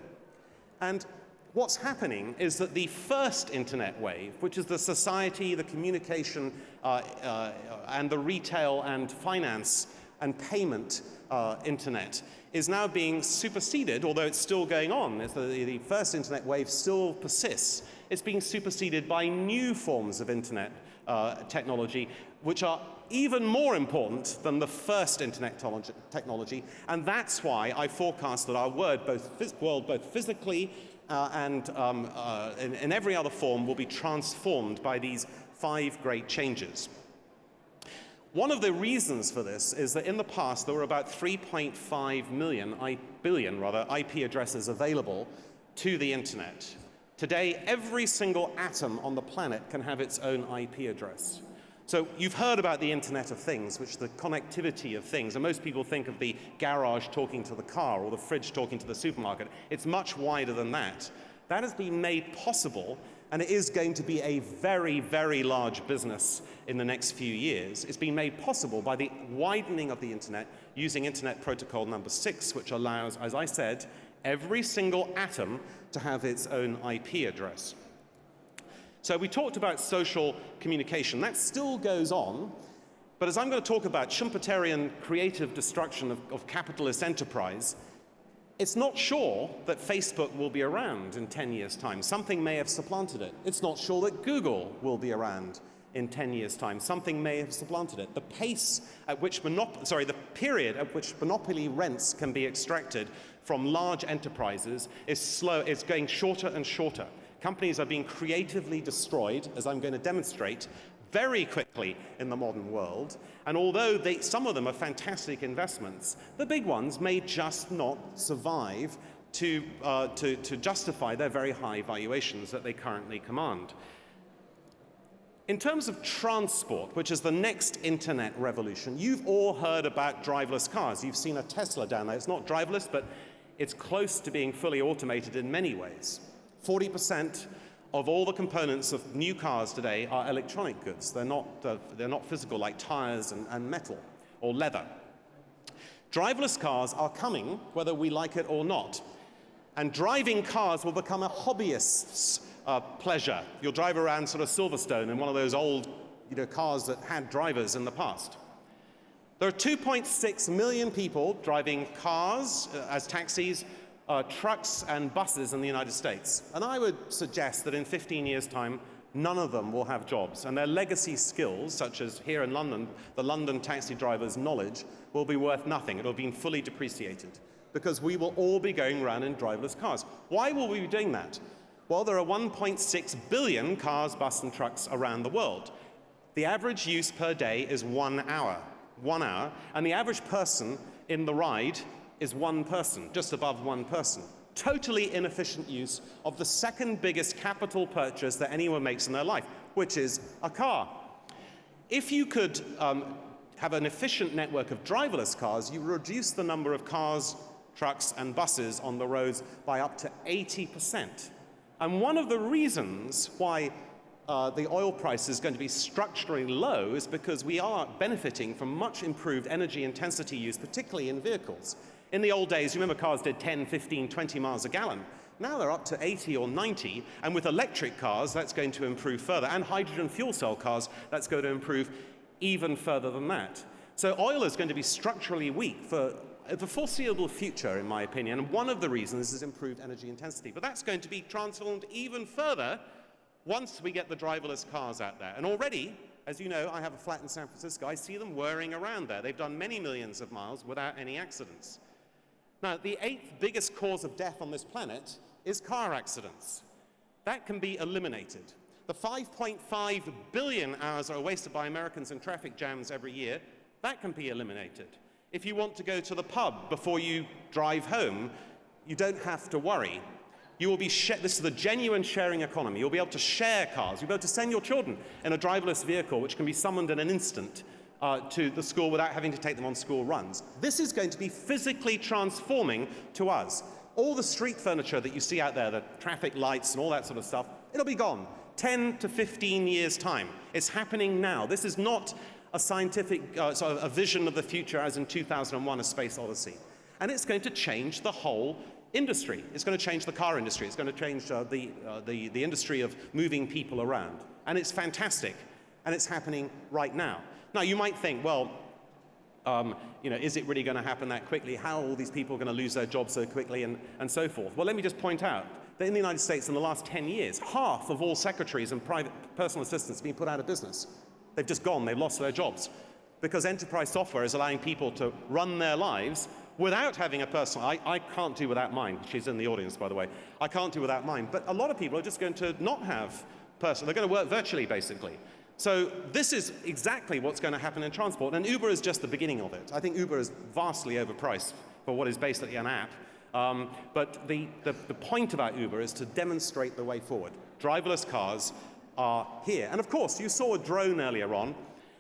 And what's happening is that the first internet wave, which is the society, the communication, and the retail and finance and payment internet, is now being superseded, although it's still going on. The first internet wave still persists. It's being superseded by new forms of internet technology, which are even more important than the first internet technology. And that's why I forecast that our world, both physically and in every other form, will be transformed by these 5 great changes. One of the reasons for this is that in the past there were about 3.5 billion IP addresses available to the internet. Today, every single atom on the planet can have its own IP address. So you've heard about the Internet of Things, which is the connectivity of things, and most people think of the garage talking to the car or the fridge talking to the supermarket. It's much wider than that. That has been made possible, and it is going to be a very, very large business in the next few years. It's been made possible by the widening of the Internet using Internet Protocol number 6, which allows, as I said, every single atom to have its own IP address. So we talked about social communication. That still goes on, but as I'm going to talk about Schumpeterian creative destruction of capitalist enterprise, it's not sure that Facebook will be around in 10 years' time. Something may have supplanted it. It's not sure that Google will be around in 10 years' time. Something may have supplanted it. The pace at which the period at which monopoly rents can be extracted from large enterprises is slow. It's going shorter and shorter. Companies are being creatively destroyed, as I'm going to demonstrate, very quickly in the modern world. And although some of them are fantastic investments, the big ones may just not survive to justify their very high valuations that they currently command. In terms of transport, which is the next internet revolution, you've all heard about driverless cars. You've seen a Tesla down there. It's not driverless, but it's close to being fully automated in many ways. 40% of all the components of new cars today are electronic goods. They're not physical, like tires and metal or leather. Driverless cars are coming, whether we like it or not. And driving cars will become a hobbyist's pleasure. You'll drive around sort of Silverstone in one of those old cars that had drivers in the past. There are 2.6 million people driving cars as taxis, trucks and buses in the United States. And I would suggest that in 15 years' time, none of them will have jobs. And their legacy skills, such as here in London, the London taxi driver's knowledge, will be worth nothing. It will have been fully depreciated, because we will all be going around in driverless cars. Why will we be doing that? Well, there are 1.6 billion cars, buses, and trucks around the world. The average use per day is 1 hour. 1 hour. And the average person in the ride is one person, just above one person. Totally inefficient use of the second biggest capital purchase that anyone makes in their life, which is a car. If you could have an efficient network of driverless cars, you reduce the number of cars, trucks, and buses on the roads by up to 80%. And one of the reasons why the oil price is going to be structurally low is because we are benefiting from much improved energy intensity use, particularly in vehicles. In the old days, you remember cars did 10, 15, 20 miles a gallon. Now they're up to 80 or 90, and with electric cars, that's going to improve further. And hydrogen fuel cell cars, that's going to improve even further than that. So oil is going to be structurally weak for the foreseeable future, in my opinion, and one of the reasons is improved energy intensity. But that's going to be transformed even further once we get the driverless cars out there. And already, as you know, I have a flat in San Francisco. I see them whirring around there. They've done many millions of miles without any accidents. Now, the 8th biggest cause of death on this planet is car accidents. That can be eliminated. The 5.5 billion hours are wasted by Americans in traffic jams every year. That can be eliminated. If you want to go to the pub before you drive home, you don't have to worry. You will be this is the genuine sharing economy. You'll be able to share cars. You'll be able to send your children in a driverless vehicle, which can be summoned in an instant to the school without having to take them on school runs. This is going to be physically transforming to us. All the street furniture that you see out there, the traffic lights and all that sort of stuff, it'll be gone. 10 to 15 years' time. It's happening now. This is not a scientific, sort of a vision of the future as in 2001, A Space Odyssey. And it's going to change the whole industry. It's going to change the car industry. It's going to change the industry of moving people around. And it's fantastic. And it's happening right now. Now, you might think, well, is it really going to happen that quickly? How are all these people going to lose their jobs so quickly and so forth? Well, let me just point out that in the United States in the last 10 years, half of all secretaries and private personal assistants have been put out of business. They've just gone, they've lost their jobs. Because enterprise software is allowing people to run their lives without having a personal, I can't do without mine. She's in the audience, by the way. I can't do without mine. But a lot of people are just going to not have personal, they're going to work virtually, basically. So this is exactly what's going to happen in transport, and Uber is just the beginning of it. I think Uber is vastly overpriced for what is basically an app. But the point about Uber is to demonstrate the way forward. Driverless cars are here. And of course, you saw a drone earlier on.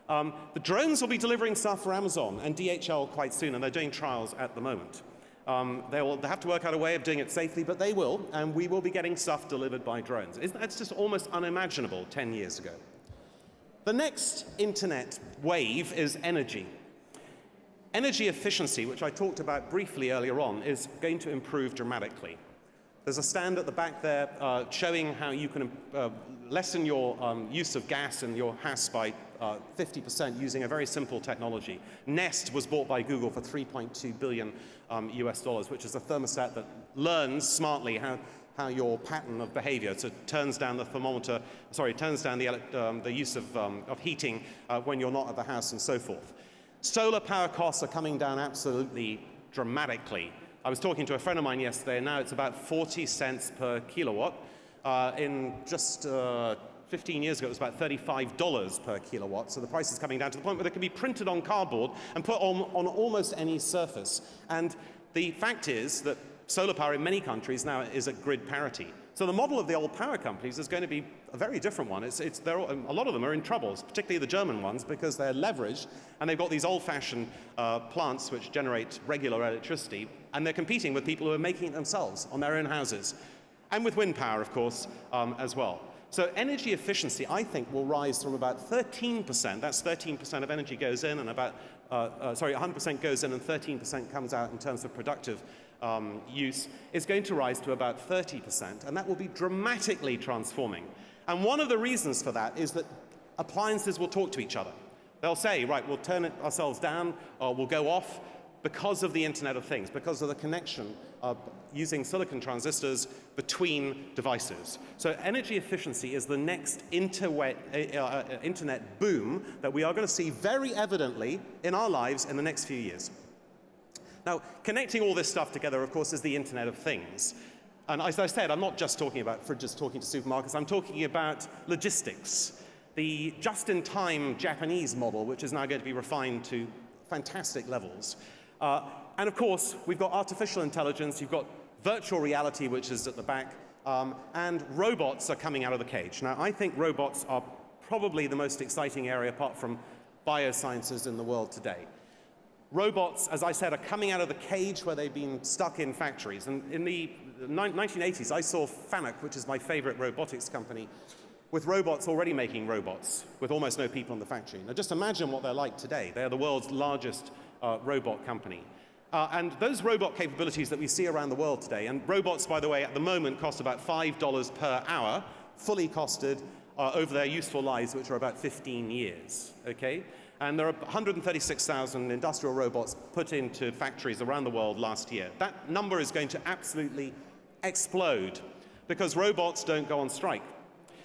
The drones will be delivering stuff for Amazon and DHL quite soon, and they're doing trials at the moment. They'll have to work out a way of doing it safely, but they will, and we will be getting stuff delivered by drones. It's just almost unimaginable 10 years ago. The next internet wave is energy. Energy efficiency, which I talked about briefly earlier on, is going to improve dramatically. There's a stand at the back there showing how you can lessen your use of gas in your house by 50% using a very simple technology. Nest was bought by Google for $3.2 billion US dollars, which is a thermostat that learns smartly how your pattern of behavior, so it turns down the thermometer, turns down the use of heating when you're not at the house and so forth. Solar power costs are coming down absolutely dramatically. I was talking to a friend of mine yesterday, and now it's about 40 cents per kilowatt. In just 15 years ago, it was about $35 per kilowatt, so the price is coming down to the point where it can be printed on cardboard and put on almost any surface. And the fact is that solar power in many countries now is at grid parity. So the model of the old power companies is going to be a very different one. A lot of them are in trouble, particularly the German ones, because they're leveraged, and they've got these old-fashioned plants which generate regular electricity, and they're competing with people who are making it themselves on their own houses. And with wind power, of course, as well. So energy efficiency, I think, will rise from about 13%, that's 13% of energy goes in, and about, 100% goes in and 13% comes out in terms of productive use, is going to rise to about 30%, and that will be dramatically transforming. And one of the reasons for that is that appliances will talk to each other. They'll say, right, we'll turn it ourselves down, or we'll go off, because of the Internet of Things, because of the connection using silicon transistors between devices. So energy efficiency is the next internet boom that we are going to see very evidently in our lives in the next few years. Now, connecting all this stuff together, of course, is the Internet of Things. And as I said, I'm not just talking about fridges talking to supermarkets, I'm talking about logistics. The just-in-time Japanese model, which is now going to be refined to fantastic levels. And of course, we've got artificial intelligence, you've got virtual reality, which is at the back, and robots are coming out of the cage. Now, I think robots are probably the most exciting area, apart from biosciences, in the world today. Robots, as I said, are coming out of the cage where they've been stuck in factories. And in the 1980s, I saw Fanuc, which is my favorite robotics company, with robots already making robots, with almost no people in the factory. Now, just imagine what they're like today. They are the world's largest robot company. And those robot capabilities that we see around the world today, and robots, by the way, at the moment cost about $5 per hour, fully costed over their useful lives, which are about 15 years, okay? And there are 136,000 industrial robots put into factories around the world last year. That number is going to absolutely explode, because robots don't go on strike.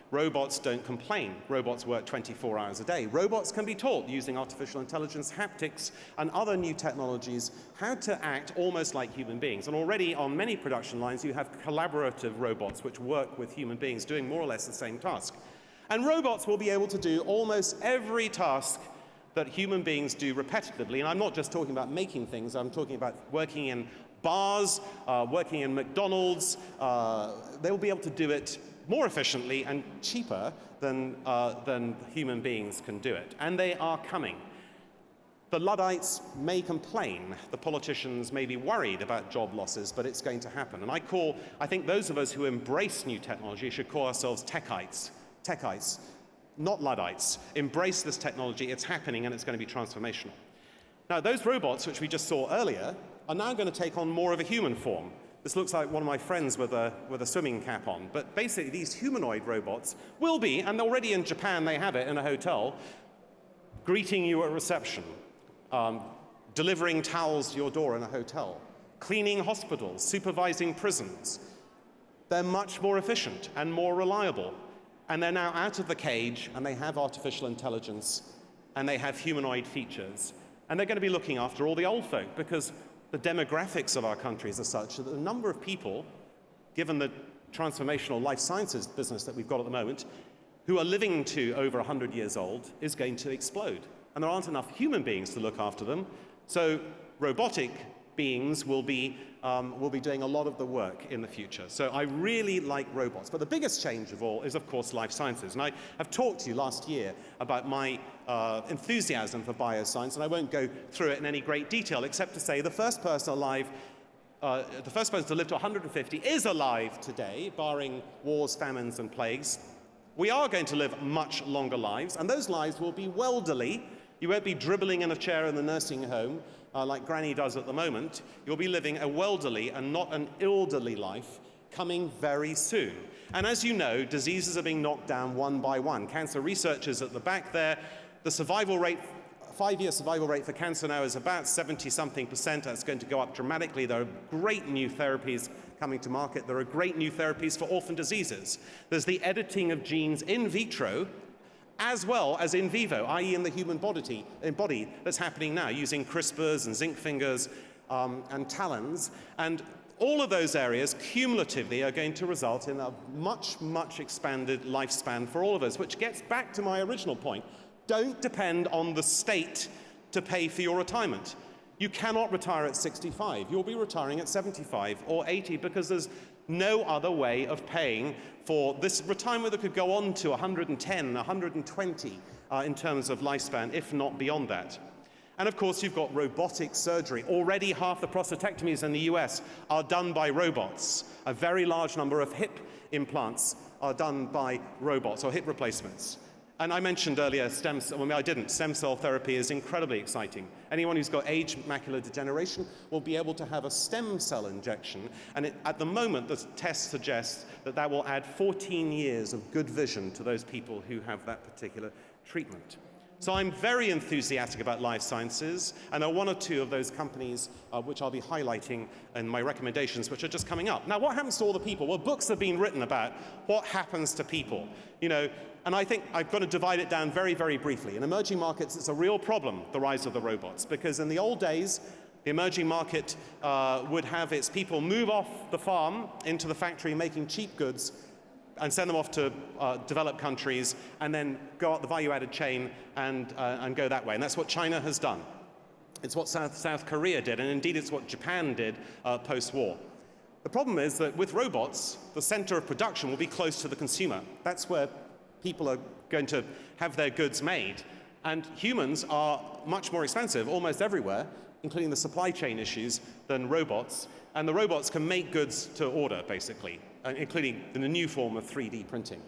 Robots don't complain. Robots work 24 hours a day. Robots can be taught using artificial intelligence, haptics, and other new technologies how to act almost like human beings. And already on many production lines, you have collaborative robots which work with human beings doing more or less the same task. And robots will be able to do almost every task that human beings do repetitively. And I'm not just talking about making things, I'm talking about working in bars, working in McDonald's. They will be able to do it more efficiently and cheaper than human beings can do it. And they are coming. The Luddites may complain, the politicians may be worried about job losses, but it's going to happen. And I think those of us who embrace new technology should call ourselves techites. techites, not Luddites, embrace this technology. It's happening, and it's going to be transformational. Now, those robots, which we just saw earlier, are now going to take on more of a human form. This looks like one of my friends with a swimming cap on. But basically, these humanoid robots will be, and already in Japan they have it in a hotel, greeting you at reception, delivering towels to your door in a hotel, cleaning hospitals, supervising prisons. They're much more efficient and more reliable. And they're now out of the cage, and they have artificial intelligence, and they have humanoid features. And they're going to be looking after all the old folk, because the demographics of our countries are such that the number of people, given the transformational life sciences business that we've got at the moment, who are living to over 100 years old is going to explode. And there aren't enough human beings to look after them. So robotic beings will be doing a lot of the work in the future. So I really like robots. But the biggest change of all is, of course, life sciences. And I have talked to you last year about my enthusiasm for bioscience, and I won't go through it in any great detail, except to say the first person alive, the first person to live to 150 is alive today, barring wars, famines, and plagues. We are going to live much longer lives, and those lives will be welderly. You won't be dribbling in a chair in the nursing home like Granny does at the moment. You'll be living a welderly and not an elderly life coming very soon. And as you know, diseases are being knocked down one by one. Cancer researchers at the back there, the survival rate, 5-year survival rate for cancer now is about 70-something%. That's going to go up dramatically. There are great new therapies coming to market. There are great new therapies for orphan diseases. There's the editing of genes in vitro, as well as in vivo, i.e. in the human body that's happening now, using CRISPRs and zinc fingers and talons. And all of those areas, cumulatively, are going to result in a much, much expanded lifespan for all of us, which gets back to my original point. Don't depend on the state to pay for your retirement. You cannot retire at 65. You'll be retiring at 75 or 80 because there's no other way of paying for this retirement that could go on to 110, 120 in terms of lifespan, if not beyond that. And of course, you've got robotic surgery. Already half the prostatectomies in the US are done by robots. A very large number of hip implants are done by robots, or hip replacements. And I mentioned earlier stem cell therapy is incredibly exciting. Anyone who's got age macular degeneration will be able to have a stem cell injection. And at the moment, the test suggests that that will add 14 years of good vision to those people who have that particular treatment. So I'm very enthusiastic about life sciences, and there are one or two of those companies which I'll be highlighting in my recommendations, which are just coming up. Now, what happens to all the people? Well, books have been written about what happens to people. You know, and I think I've got to divide it down very, very briefly. In emerging markets, it's a real problem, the rise of the robots, because in the old days, the emerging market would have its people move off the farm into the factory making cheap goods and send them off to developed countries, and then go up the value-added chain and go that way. And that's what China has done. It's what South Korea did, and indeed it's what Japan did post-war. The problem is that with robots, the center of production will be close to the consumer. That's where people are going to have their goods made. And humans are much more expensive almost everywhere, including the supply chain issues, than robots. And the robots can make goods to order, basically, including in the new form of 3D printing.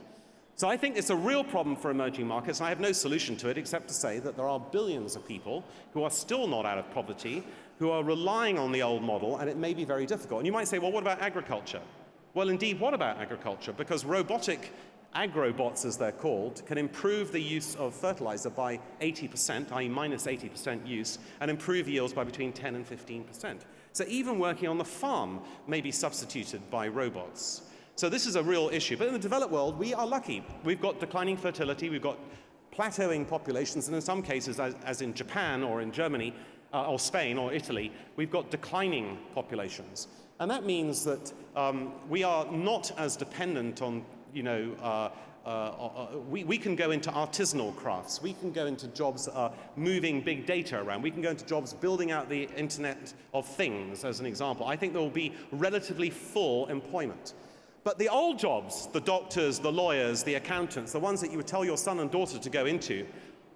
So I think it's a real problem for emerging markets, and I have no solution to it except to say that there are billions of people who are still not out of poverty, who are relying on the old model, and it may be very difficult. And you might say, well, what about agriculture? Well, indeed, what about agriculture? Because robotic agrobots, as they're called, can improve the use of fertilizer by 80%, i.e. minus 80% use, and improve yields by between 10 and 15%. So even working on the farm may be substituted by robots. So this is a real issue. But in the developed world, we are lucky. We've got declining fertility, we've got plateauing populations, and in some cases, as in Japan or in Germany, or Spain or Italy, we've got declining populations. And that means that we are not as dependent on, you know, we can go into artisanal crafts. We can go into jobs that are moving big data around. We can go into jobs building out the Internet of Things, as an example. I think there will be relatively full employment. But the old jobs, the doctors, the lawyers, the accountants, the ones that you would tell your son and daughter to go into,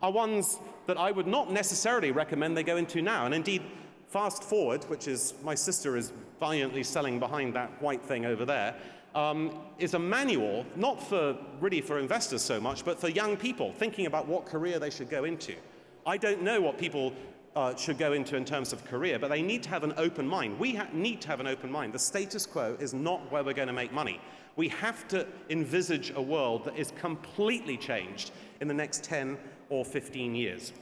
are ones that I would not necessarily recommend they go into now. And indeed, fast forward, which is, my sister is valiantly selling behind that white thing over there, is a manual, not for really for investors so much, but for young people thinking about what career they should go into. I don't know what people should go into in terms of career, but they need to have an open mind. We need to have an open mind. The status quo is not where we're going to make money. We have to envisage a world that is completely changed in the next 10 or 15 years.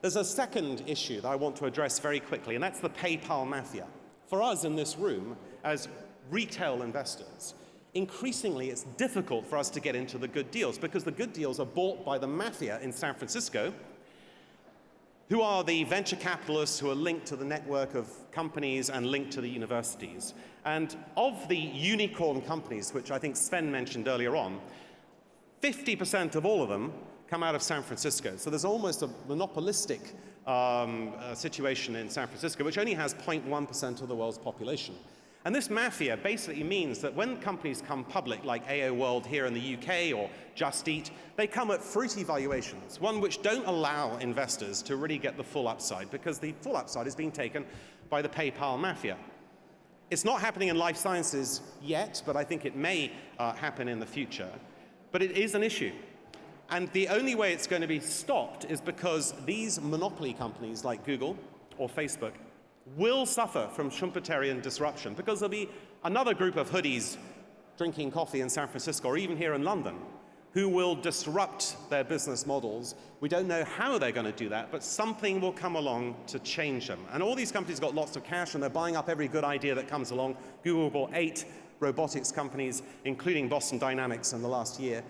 There's a second issue that I want to address very quickly, and that's the PayPal mafia. For us in this room, as retail investors, increasingly it's difficult for us to get into the good deals because the good deals are bought by the mafia in San Francisco, who are the venture capitalists who are linked to the network of companies and linked to the universities. And of the unicorn companies, which I think Sven mentioned earlier on, 50% of all of them come out of San Francisco. So there's almost a monopolistic situation in San Francisco, which only has 0.1% of the world's population. And this mafia basically means that when companies come public, like AO World here in the UK or Just Eat, they come at fruity valuations, one which don't allow investors to really get the full upside, because the full upside is being taken by the PayPal mafia. It's not happening in life sciences yet, but I think it may happen in the future. But it is an issue. And the only way it's going to be stopped is because these monopoly companies like Google or Facebook will suffer from Schumpeterian disruption, because there'll be another group of hoodies drinking coffee in San Francisco or even here in London who will disrupt their business models. We don't know how they're going to do that, but something will come along to change them. And all these companies got lots of cash and they're buying up every good idea that comes along. Google bought 8 robotics companies, including Boston Dynamics in the last year.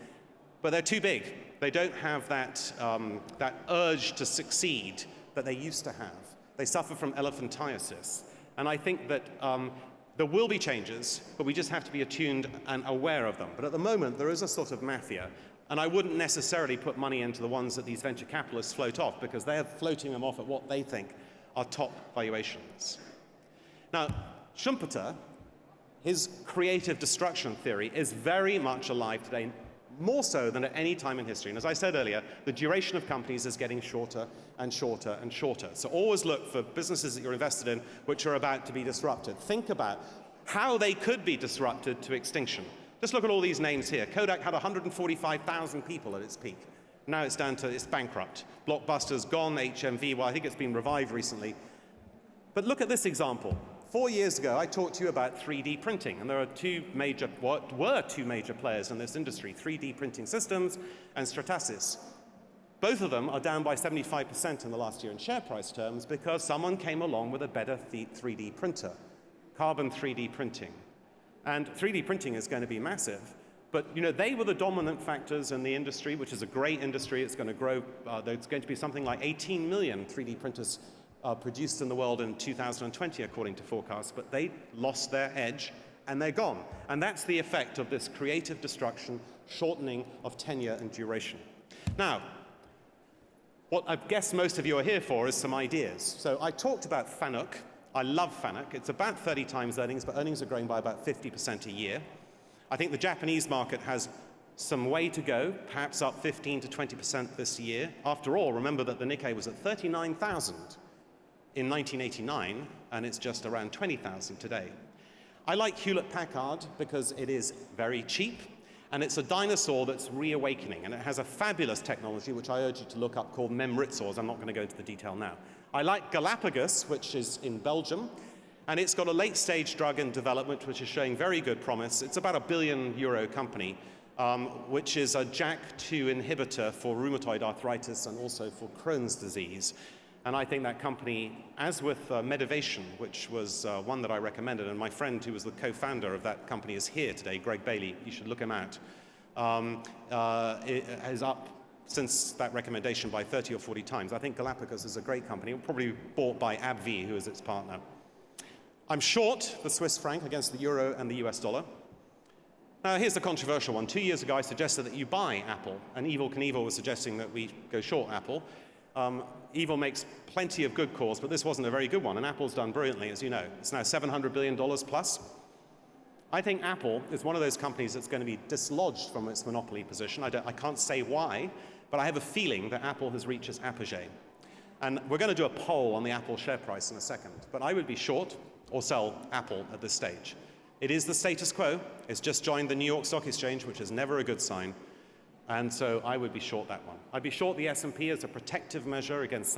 But they're too big. They don't have that urge to succeed that they used to have. They suffer from elephantiasis. And I think that there will be changes, but we just have to be attuned and aware of them. But at the moment, there is a sort of mafia. And I wouldn't necessarily put money into the ones that these venture capitalists float off, because they're floating them off at what they think are top valuations. Now, Schumpeter, his creative destruction theory, is very much alive today, more so than at any time in history. And as I said earlier, the duration of companies is getting shorter and shorter and shorter. So always look for businesses that you're invested in which are about to be disrupted. Think about how they could be disrupted to extinction. Just look at all these names here. Kodak had 145,000 people at its peak. Now it's down to, it's bankrupt. Blockbuster's gone, HMV, well, I think it's been revived recently. But look at this example. 4 years ago, I talked to you about 3D printing, and there are were two major players in this industry, 3D printing systems and Stratasys. Both of them are down by 75% in the last year in share price terms because someone came along with a better 3D printer, carbon 3D printing. And 3D printing is going to be massive, but they were the dominant factors in the industry, which is a great industry. It's going to grow. There's going to be something like 18 million 3D printers produced in the world in 2020, according to forecasts, but they lost their edge and they're gone. And that's the effect of this creative destruction, shortening of tenure and duration. Now, what I guess most of you are here for is some ideas. So I talked about Fanuc. I love Fanuc. It's about 30 times earnings, but earnings are growing by about 50% a year. I think the Japanese market has some way to go, perhaps up 15 to 20% this year. After all, remember that the Nikkei was at 39,000 in 1989, and it's just around 20,000 today. I like Hewlett-Packard because it is very cheap, and it's a dinosaur that's reawakening, and it has a fabulous technology, which I urge you to look up, called memrisors. I'm not going to go into the detail now. I like Galapagos, which is in Belgium, and it's got a late-stage drug in development, which is showing very good promise. It's about €1 billion company, which is a JAK2 inhibitor for rheumatoid arthritis and also for Crohn's disease. And I think that company, as with Medivation, which was one that I recommended, and my friend who was the co-founder of that company is here today, Greg Bailey, you should look him out, it is up since that recommendation by 30 or 40 times. I think Galapagos is a great company, probably bought by AbbVie, who is its partner. I'm short the Swiss franc against the euro and the US dollar. Now, here's the controversial one. 2 years ago, I suggested that you buy Apple, and Evel Knievel was suggesting that we go short Apple. Evel makes plenty of good calls, but this wasn't a very good one, and Apple's done brilliantly, as you know. It's now $700 billion plus. I think Apple is one of those companies that's going to be dislodged from its monopoly position. I can't say why, but I have a feeling that Apple has reached its apogee. And we're going to do a poll on the Apple share price in a second, but I would be short. or sell Apple at this stage. It is the status quo. It's just joined the New York Stock Exchange, which is never a good sign. And so I would be short that one. I'd be short the S&P as a protective measure against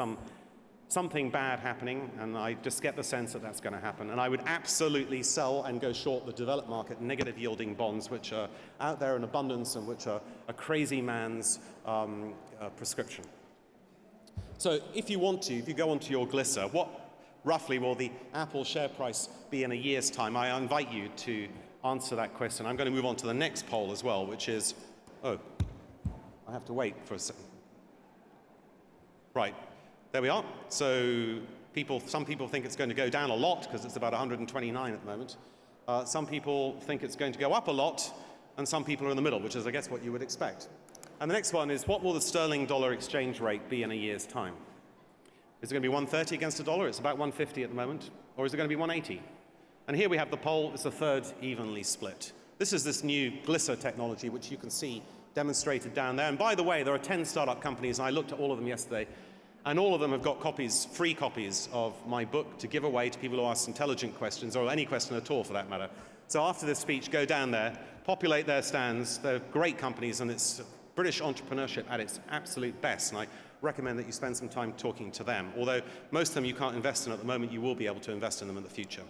something bad happening, and I just get the sense that that's going to happen. And I would absolutely sell and go short the developed market negative yielding bonds, which are out there in abundance and which are a crazy man's prescription. So if you go onto your Glisser, what roughly will the Apple share price be in a year's time? I invite you to answer that question. I'm going to move on to the next poll as well, which is, I have to wait for a second. Right, there we are. So some people think it's going to go down a lot because it's about 129 at the moment. Some people think it's going to go up a lot, and some people are in the middle, which is, I guess, what you would expect. And the next one is, what will the sterling dollar exchange rate be in a year's time? Is it going to be 130 against the dollar? It's about 150 at the moment. Or is it going to be 180? And here we have the poll. It's a third evenly split. This is this new Glisser technology, which you can see demonstrated down there. And by the way, there are 10 startup companies, and I looked at all of them yesterday, and all of them have got free copies of my book to give away to people who ask intelligent questions, or any question at all for that matter. So after this speech, go down there, populate their stands. They're great companies, and it's British entrepreneurship at its absolute best. And I recommend that you spend some time talking to them. Although most of them you can't invest in at the moment, you will be able to invest in them in the future.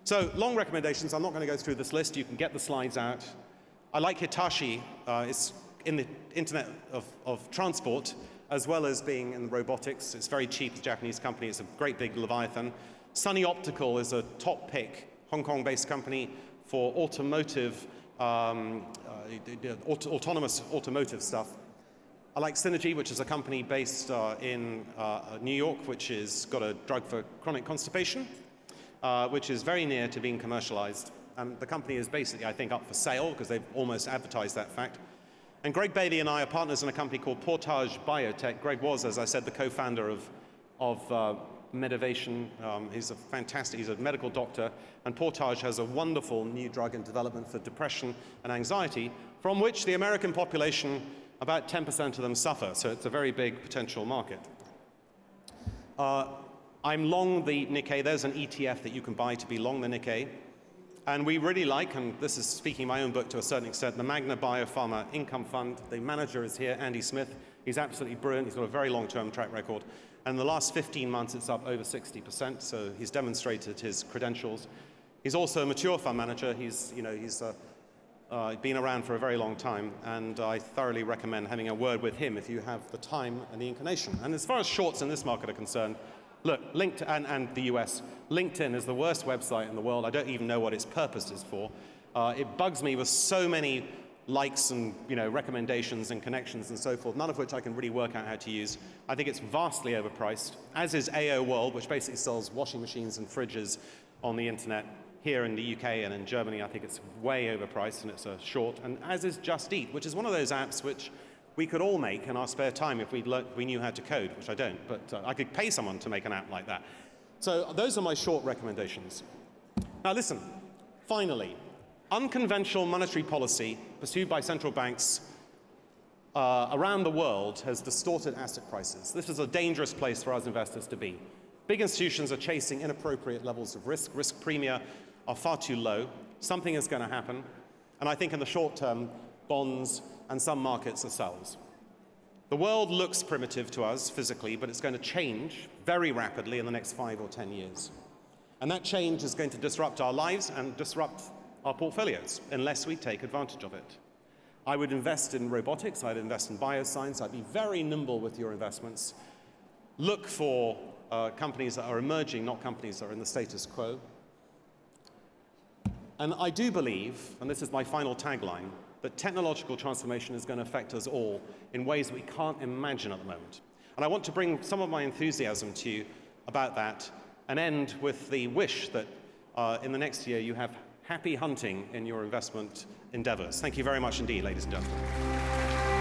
So long recommendations. I'm not going to go through this list. You can get the slides out. I like Hitachi. It's in the Internet of Transport, as well as being in robotics. It's very cheap. It's a Japanese company. It's a great big Leviathan. Sunny Optical is a top pick, Hong Kong-based company for automotive, autonomous automotive stuff. I like Synergy, which is a company based in New York, which has got a drug for chronic constipation, which is very near to being commercialized. And the company is basically, I think, up for sale because they've almost advertised that fact. And Greg Bailey and I are partners in a company called Portage Biotech. Greg was, as I said, the co-founder of Medivation. He's a medical doctor. And Portage has a wonderful new drug in development for depression and anxiety, from which the American population, about 10% of them suffer. So it's a very big potential market. I'm long the Nikkei. There's an ETF that you can buy to be long the Nikkei. And we really like, and this is speaking my own book to a certain extent, the Magna Biopharma Income Fund. The manager is here, Andy Smith. He's absolutely brilliant. He's got a very long-term track record. And in the last 15 months, it's up over 60%. So he's demonstrated his credentials. He's also a mature fund manager. He's been around for a very long time. And I thoroughly recommend having a word with him if you have the time and the inclination. And as far as shorts in this market are concerned, look, LinkedIn and the US, LinkedIn is the worst website in the world. I don't even know what its purpose is for. It bugs me with so many likes and recommendations and connections and so forth, none of which I can really work out how to use. I think it's vastly overpriced, as is AO World, which basically sells washing machines and fridges on the internet. Here in the UK and in Germany, I think it's way overpriced and it's a short, and as is Just Eat, which is one of those apps which we could all make in our spare time if we knew how to code, which I don't, but I could pay someone to make an app like that. So those are my short recommendations. Now listen, finally, unconventional monetary policy pursued by central banks around the world has distorted asset prices. This is a dangerous place for us investors to be. Big institutions are chasing inappropriate levels of risk. Risk premia are far too low. Something is going to happen. And I think in the short term, bonds and some markets are sells. The world looks primitive to us physically, but it's going to change very rapidly in the next 5 or 10 years. And that change is going to disrupt our lives and disrupt our portfolios unless we take advantage of it. I would invest in robotics. I'd invest in bioscience. I'd be very nimble with your investments. Look for companies that are emerging, not companies that are in the status quo. And I do believe, and this is my final tagline, that technological transformation is going to affect us all in ways that we can't imagine at the moment. And I want to bring some of my enthusiasm to you about that and end with the wish that in the next year you have happy hunting in your investment endeavors. Thank you very much indeed, ladies and gentlemen.